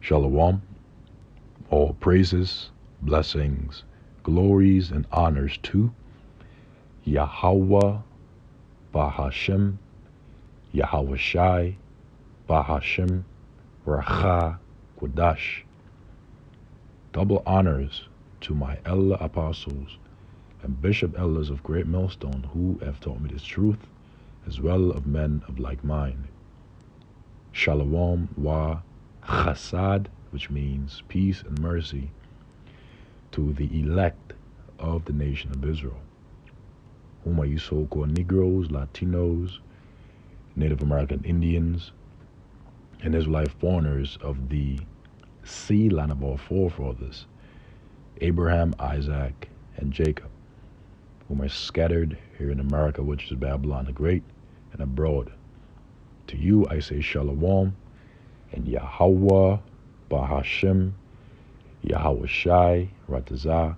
Shalom, all praises, blessings, glories, and honors to Yahweh Bahashem, Yahweh Shai, Bahashem, Racha, Kodash. Double honors to my elder apostles and bishop elders of Great Millstone who have taught me this truth, as well of men of like mind. Shalom wa chasad, which means peace and mercy, to the elect of the nation of Israel, whom are you so-called Negroes, Latinos, Native American Indians, and Israelite foreigners of the seed line of our forefathers, Abraham, Isaac, and Jacob, whom are scattered here in America, which is Babylon the Great, and abroad. To you I say Shalom, and Yahweh, Bahashem, Yahweh Shai, Ratazah.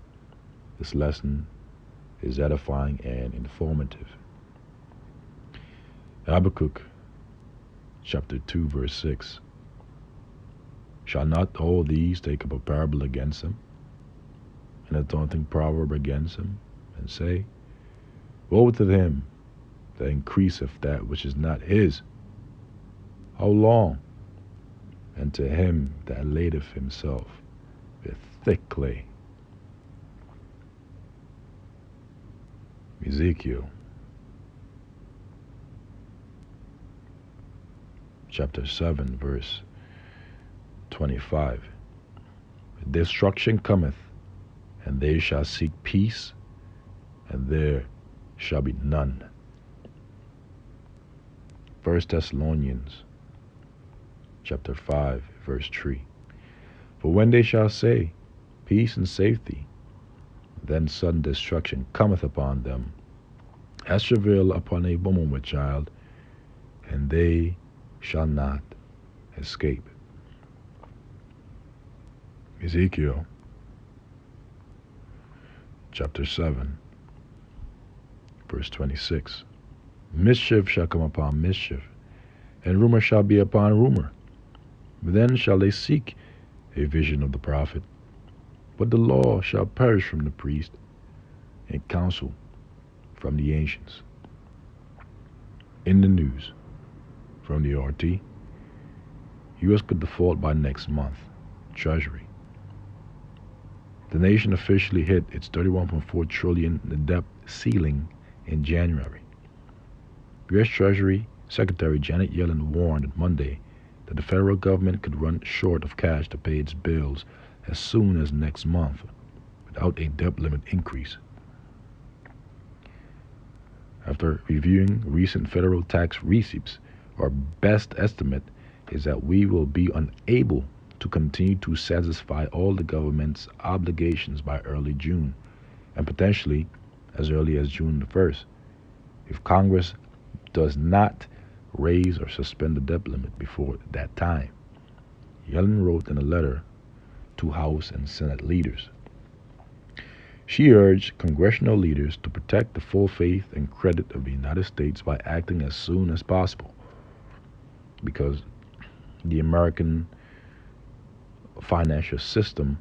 This lesson is edifying and informative. Habakkuk, chapter 2, verse 6. Shall not all these take up a parable against him, and a taunting proverb against him, and say, Woe to him that increaseth that which is not his? How long? And to him that ladeth himself with thick clay. Ezekiel, chapter 7, verse 25. Destruction cometh, and they shall seek peace, and there shall be none. 1 Thessalonians, chapter 5, verse 3. For when they shall say, Peace and safety, then sudden destruction cometh upon them, as travail upon a woman with child, and they shall not escape. Ezekiel, chapter 7, verse 26. Mischief shall come upon mischief, and rumor shall be upon rumor. Then shall they seek a vision of the prophet, but the law shall perish from the priest, and counsel from the ancients. In the news from the RT, U.S. could default by next month. Treasury. The nation officially hit its $31.4 trillion debt ceiling in January. U.S. Treasury Secretary Janet Yellen warned Monday that the federal government could run short of cash to pay its bills as soon as next month without a debt limit increase. After reviewing recent federal tax receipts, our best estimate is that we will be unable to continue to satisfy all the government's obligations by early June, and potentially as early as June the 1st, if Congress does not raise or suspend the debt limit before that time, Yellen wrote in a letter to House and Senate leaders. She urged congressional leaders to protect the full faith and credit of the United States by acting as soon as possible, because the American financial system,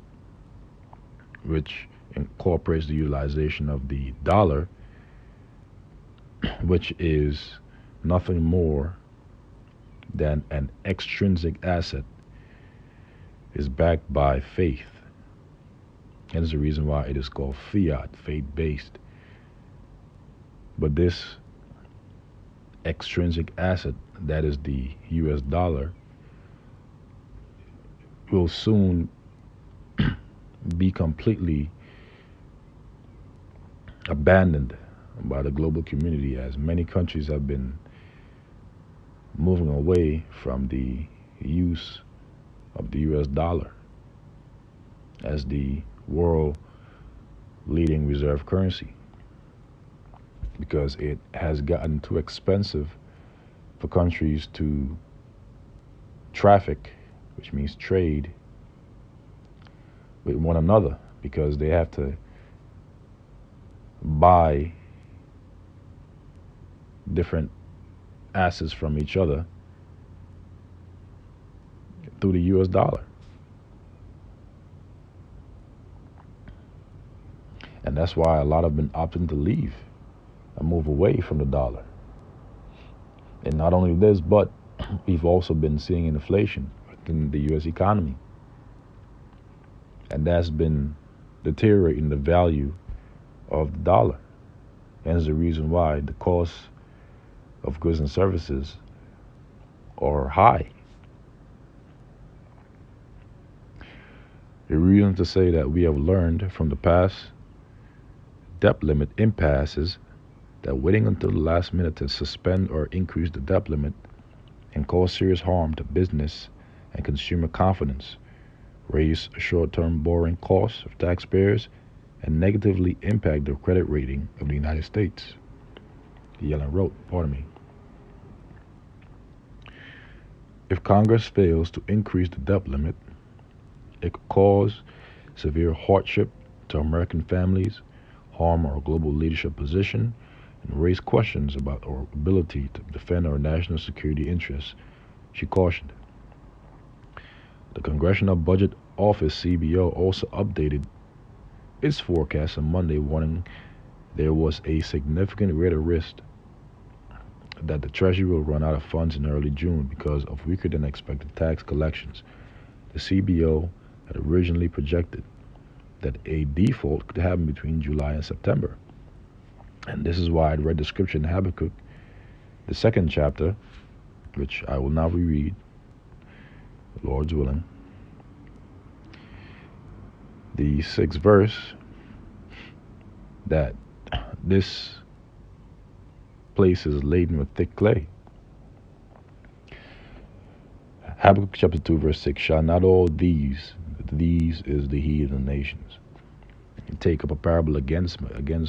which incorporates the utilization of the dollar, which is nothing more than an extrinsic asset, is backed by faith. And is the reason why it is called fiat, faith-based. But this extrinsic asset, that is the US dollar, will soon be completely abandoned by the global community, as many countries have been moving away from the use of the US dollar as the world leading reserve currency, because it has gotten too expensive for countries to traffic, which means trade, with one another, because they have to buy different assets from each other through the US dollar. And that's why a lot have been opting to leave and move away from the dollar. And not only this, but we've also been seeing inflation within the U.S. economy. And that's been deteriorating the value of the dollar. And is the reason why the costs of goods and services are high. The reason to say that we have learned from the past debt limit impasses that waiting until the last minute to suspend or increase the debt limit can cause serious harm to business and consumer confidence, raise short-term borrowing costs of taxpayers, and negatively impact the credit rating of the United States. Yellen wrote, If Congress fails to increase the debt limit, it could cause severe hardship to American families, harm our global leadership position, and raise questions about our ability to defend our national security interests, she cautioned. The Congressional Budget Office CBO also updated its forecast on Monday, warning there was a significant greater risk that the Treasury will run out of funds in early June because of weaker than expected tax collections. The CBO had originally projected that a default could happen between July and September. And this is why I read the scripture in Habakkuk, the second chapter, which I will now reread, Lord's willing. The sixth verse, that this place is laden with thick clay. Habakkuk chapter 2 verse 6, shall not all these is the heathen nations, take up a parable against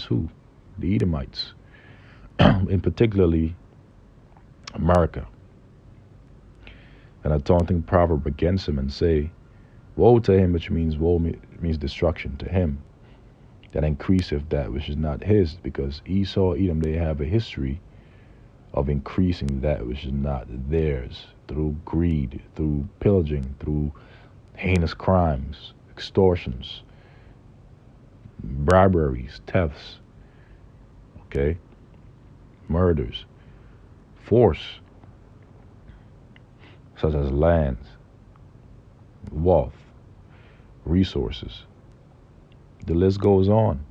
who? The Edomites, in particularly America, and a taunting proverb against him and say, woe to him, which means means destruction to him that increaseth that which is not his, because Esau, Edom, they have a history of increasing that which is not theirs through greed, through pillaging, through heinous crimes, extortions, briberies, thefts, murders, force, such as lands, wealth, resources. The list goes on.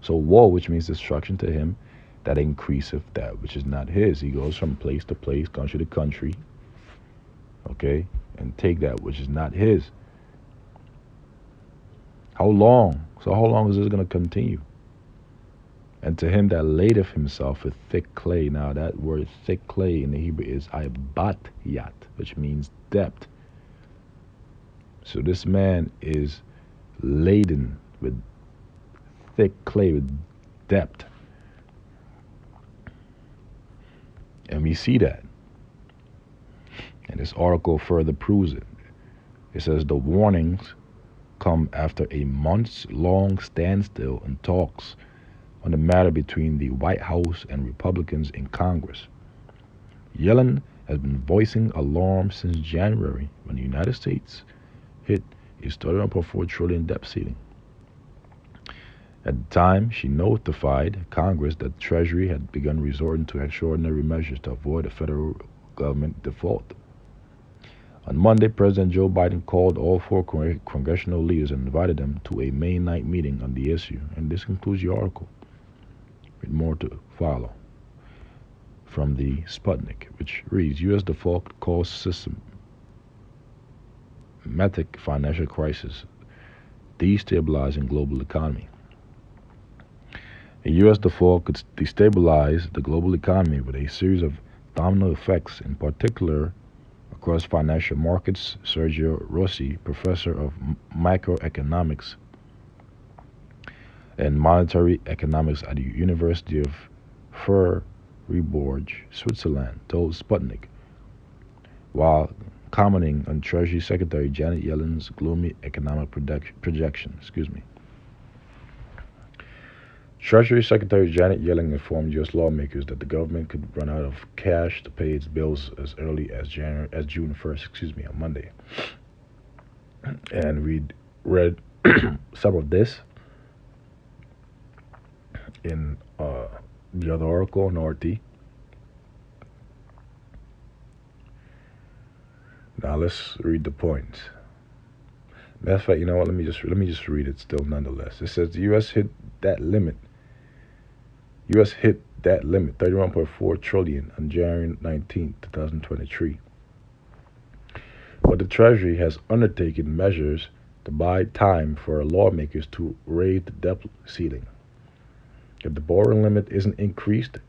So woe, which means destruction to him that increaseth that which is not his. He goes from place to place, country to country, and take that which is not his. How long? So how long is this going to continue? And to him that ladeth himself with thick clay. Now that word thick clay in the Hebrew is abatyat, which means depth. So this man is laden with thick clay, with depth. And we see that. And this article further proves it. It says the warnings come after a months-long standstill in talks on the matter between the White House and Republicans in Congress. Yellen has been voicing alarm since January, when the United States hit a $31.4 trillion debt ceiling. At the time, she notified Congress that the Treasury had begun resorting to extraordinary measures to avoid a federal government default. On Monday, President Joe Biden called all four congressional leaders and invited them to a May 9th meeting on the issue. And this concludes the article, with more to follow. From the Sputnik, which reads, U.S. default caused systematic financial crisis, destabilizing global economy. A U.S. default could destabilize the global economy with a series of domino effects, in particular across financial markets. Sergio Rossi, professor of microeconomics and monetary economics at the University of Freiburg, Switzerland, told Sputnik, while commenting on Treasury Secretary Janet Yellen's gloomy economic projection. Treasury Secretary Janet Yellen informed U.S. lawmakers that the government could run out of cash to pay its bills as early as June 1st, on Monday. And we read some of this. in the other article, Norty. Now let's read the points. Matter of fact, you know what? Let me just read it still nonetheless. It says the U.S. hit that limit. U.S. hit that limit, 31.4 trillion on January 19th, 2023. But the Treasury has undertaken measures to buy time for lawmakers to raise the debt ceiling. If the borrowing limit isn't increased,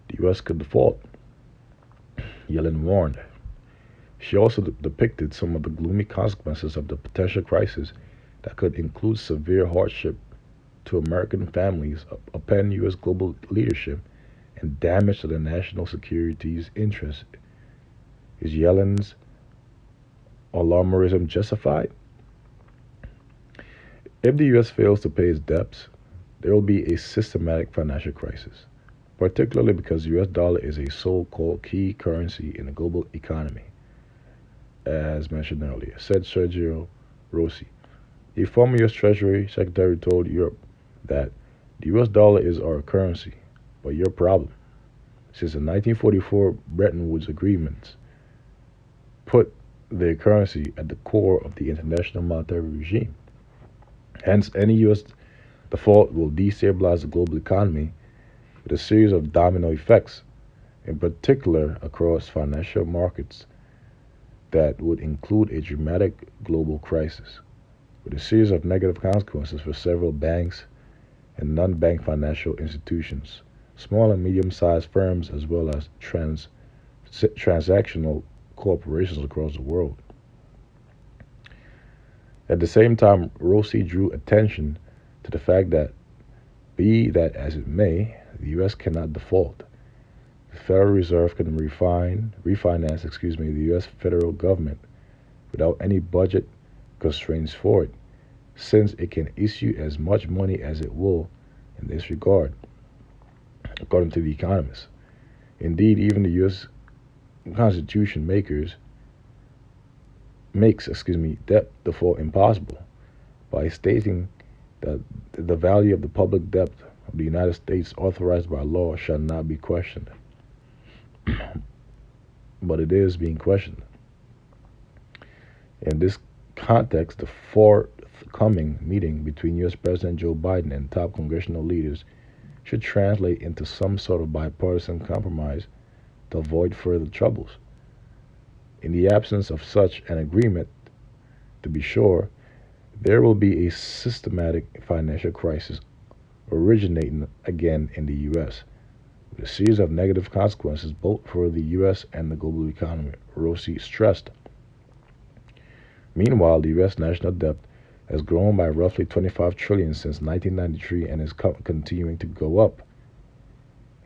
the U.S. could default, Yellen warned. She also depicted some of the gloomy consequences of the potential crisis that could include severe hardship to American families upon U.S. global leadership and damage to the national security's interests. Is Yellen's alarmism justified? If the U.S. fails to pay its debts, there will be a systematic financial crisis, particularly because the U.S. dollar is a so-called key currency in the global economy, as mentioned earlier, said Sergio Rossi. A former U.S. Treasury Secretary told Europe that the U.S. dollar is our currency, but your problem. Since the 1944 Bretton Woods agreements put the currency at the core of the international monetary regime. Hence, any U.S. default will destabilize the global economy with a series of domino effects, in particular across financial markets, that would include a dramatic global crisis, with a series of negative consequences for several banks and non-bank financial institutions, small and medium-sized firms, as well as transactional corporations across the world. At the same time, Rossi drew attention to the fact that, be that as it may, the U.S. cannot default. The Federal Reserve can refinance the U.S. federal government without any budget constraints for it, since it can issue as much money as it will in this regard, according to The Economist. Indeed, even the U.S. Constitution makes debt default impossible by stating that the value of the public debt of the United States authorized by law shall not be questioned. But it is being questioned. In this context, the forthcoming meeting between U.S. President Joe Biden and top congressional leaders should translate into some sort of bipartisan compromise to avoid further troubles. In the absence of such an agreement, to be sure, there will be a systematic financial crisis originating again in the U.S., with a series of negative consequences both for the U.S. and the global economy, Rossi stressed. Meanwhile, the U.S. national debt has grown by roughly 25 trillion since 1993 and is continuing to go up.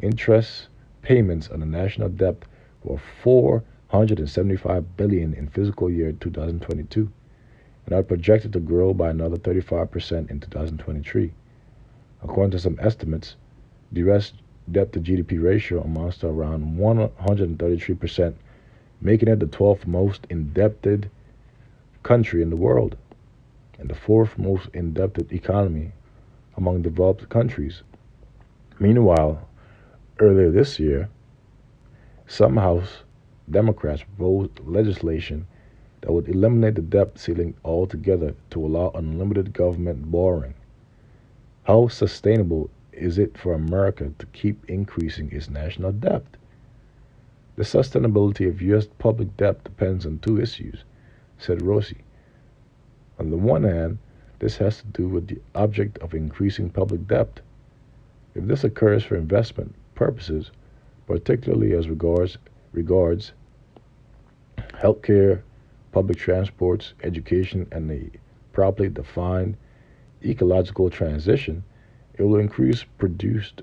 Interest payments on the national debt were 475 billion in fiscal year 2022 and are projected to grow by another 35% in 2023. According to some estimates, the U.S. debt to GDP ratio amounts to around 133%, making it the 12th most indebted country in the world and the fourth most indebted economy among developed countries. Meanwhile, earlier this year, some House Democrats proposed legislation that would eliminate the debt ceiling altogether to allow unlimited government borrowing. How sustainable is it for America to keep increasing its national debt? The sustainability of U.S. public debt depends on two issues, said Rossi. On the one hand, this has to do with the object of increasing public debt. If this occurs for investment purposes, particularly as regards healthcare, public transports, education, and a properly defined ecological transition, it will increase produced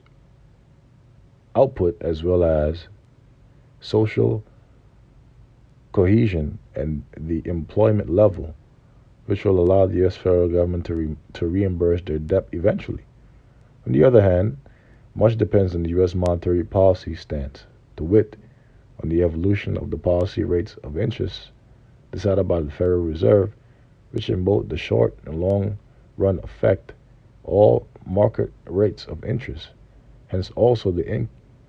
output as well as social cohesion and the employment level, which will allow the U.S. federal government to reimburse their debt eventually. On the other hand, much depends on the U.S. monetary policy stance, to wit, on the evolution of the policy rates of interest decided by the Federal Reserve, which in both the short and long run affect all market rates of interest, hence also the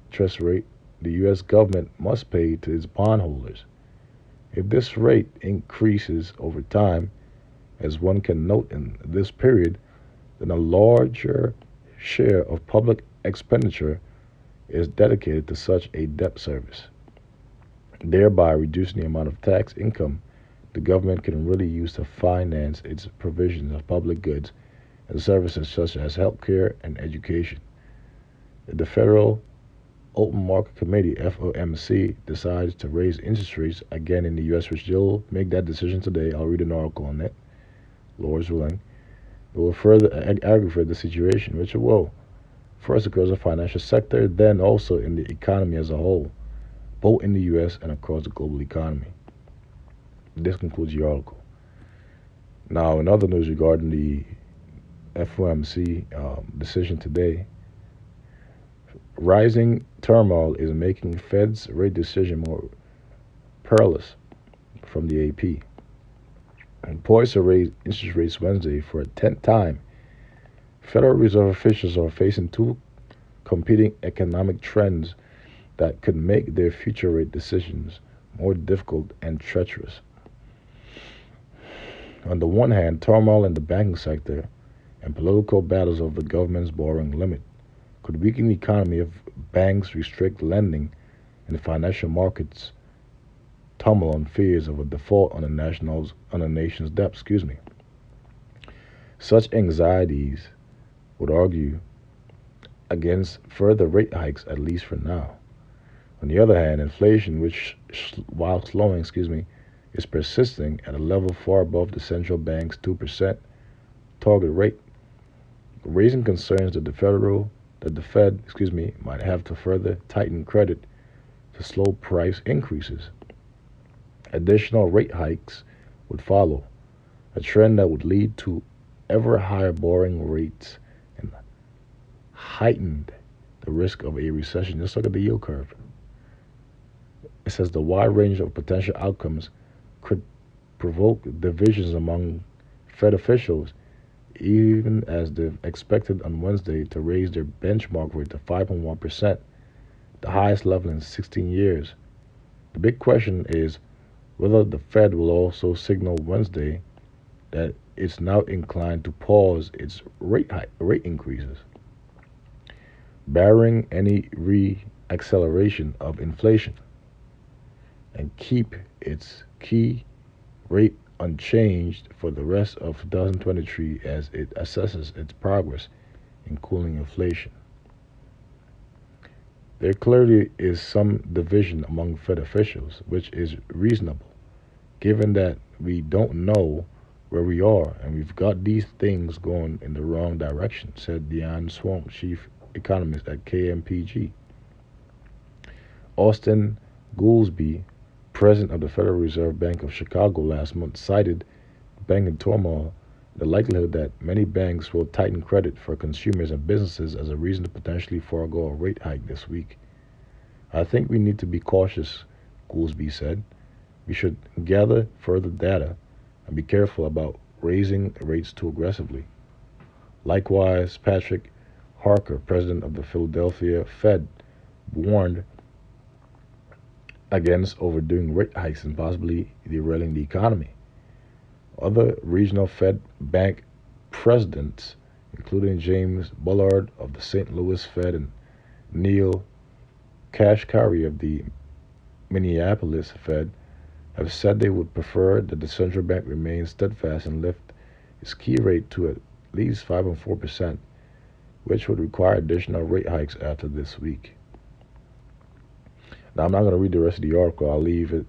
interest rate the U.S. government must pay to its bondholders. If this rate increases over time, as one can note in this period, then a larger share of public expenditure is dedicated to such a debt service, thereby reducing the amount of tax income the government can really use to finance its provisions of public goods and services such as healthcare and education. If the Federal Open Market Committee (FOMC) decides to raise interest rates again in the U.S., which they'll make that decision today, I'll read an article on it, Lord's willing, it will further aggravate the situation, which it will. First across the financial sector, then also in the economy as a whole, both in the U.S. and across the global economy. This concludes the article. Now, in other news regarding the FOMC decision today, rising turmoil is making Fed's rate decision more perilous, from the AP. And poised to raise interest rates Wednesday for a 10th time, Federal Reserve officials are facing two competing economic trends that could make their future rate decisions more difficult and treacherous. On the one hand, turmoil in the banking sector and political battles over the government's borrowing limit could weaken the economy if banks restrict lending and the financial markets tumble on fears of a default on the nation's debt. Such anxieties would argue against further rate hikes, at least for now. On the other hand, inflation, which while slowing, is persisting at a level far above the central bank's 2% target rate, raising concerns that the Fed, might have to further tighten credit to slow price increases. Additional rate hikes would follow, a trend that would lead to ever higher borrowing rates and heightened the risk of a recession. Just look at the yield curve. It says the wide range of potential outcomes could provoke divisions among Fed officials, even as they've expected on Wednesday to raise their benchmark rate to 5.1%, the highest level in 16 years. The big question is whether the Fed will also signal Wednesday that it's now inclined to pause its rate increases, barring any re-acceleration of inflation, and keep its key rate unchanged for the rest of 2023 as it assesses its progress in cooling inflation. There clearly is some division among Fed officials, which is reasonable, given that we don't know where we are and we've got these things going in the wrong direction, said Diane Swonk, chief economist at KPMG. Austin Goolsbee, president of the Federal Reserve Bank of Chicago, last month cited banking turmoil, the likelihood that many banks will tighten credit for consumers and businesses as a reason to potentially forego a rate hike this week. I think we need to be cautious, Goolsbee said. We should gather further data and be careful about raising rates too aggressively. Likewise, Patrick Harker, president of the Philadelphia Fed, warned against overdoing rate hikes and possibly derailing the economy. Other regional Fed bank presidents, including James Bullard of the St. Louis Fed and Neil Kashkari of the Minneapolis Fed, have said they would prefer that the central bank remain steadfast and lift its key rate to at least 5.4%, which would require additional rate hikes after this week. Now, I'm not going to read the rest of the article. I'll leave it,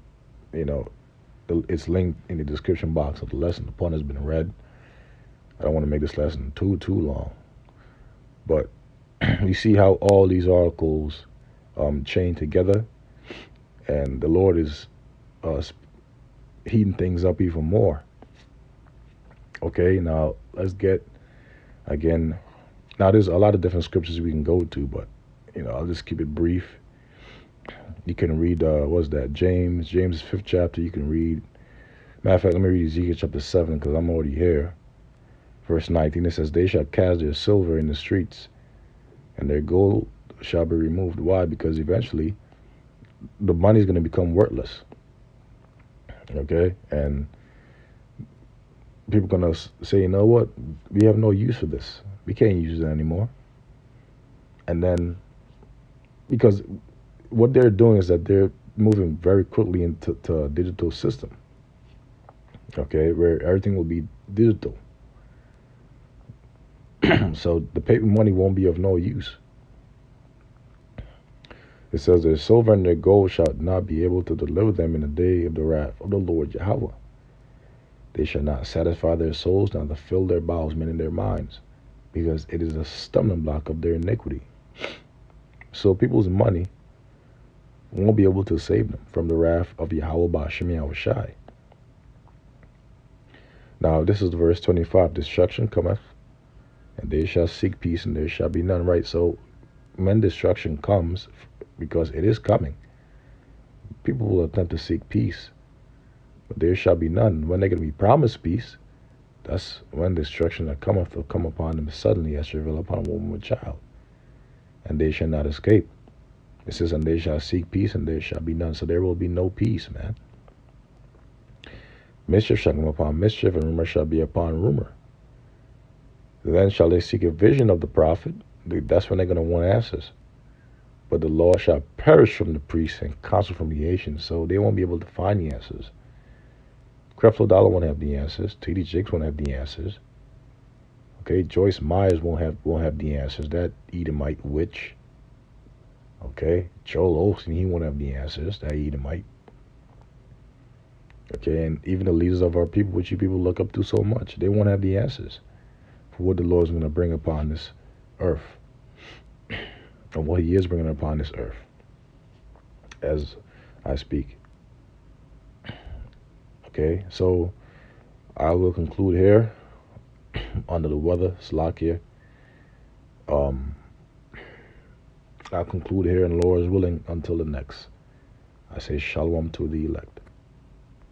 it's linked in the description box of the lesson. The point has been read. I don't want to make this lesson too long. But you see how all these articles chain together, and the Lord is heating things up even more. Okay, now let's get, again, now there's a lot of different scriptures we can go to, but, I'll just keep it brief. You can read, James 5th chapter, you can read. Matter of fact, let me read Ezekiel chapter 7, because I'm already here. Verse 19, it says, they shall cast their silver in the streets, and their gold shall be removed. Why? Because eventually the money is going to become worthless. Okay? And people are going to say, you know what? We have no use for this. We can't use it anymore. And then, because what they're doing is that they're moving very quickly into a digital system. Okay? Where everything will be digital. So the paper money won't be of no use. It says, their silver and their gold shall not be able to deliver them in the day of the wrath of the Lord Yahweh. They shall not satisfy their souls, neither fill their bowels, meaning their minds, because it is a stumbling block of their iniquity. So people's money won't be able to save them from the wrath of Yahweh Ba'ashem Yahushai. Now this is verse 25. Destruction cometh, and they shall seek peace, and there shall be none. Right? So when destruction comes, because it is coming, people will attempt to seek peace, but there shall be none. When they're going to be promised peace, that's when destruction that cometh will come upon them suddenly, as shall upon a woman with child, and they shall not escape. It says, and they shall seek peace, and there shall be none. So there will be no peace, man. Mischief shall come upon mischief, and rumor shall be upon rumor. Then shall they seek a vision of the prophet. That's when they're going to want answers. But the law shall perish from the priests and counsel from the ancients, so they won't be able to find the answers. Creflo Dollar won't have the answers. T.D. Jakes won't have the answers. Okay, Joyce Myers won't have the answers. That Edomite witch. Okay, Joel Osteen, he won't have the answers. That Edomite. Okay, and even the leaders of our people, which you people look up to so much, they won't have the answers for what the Lord is going to bring upon this earth, and what He is bringing upon this earth as I speak. Okay, so I will conclude here under the weather, Slakia. I'll conclude here, and Lord is willing, until the next. I say shalom to the elect.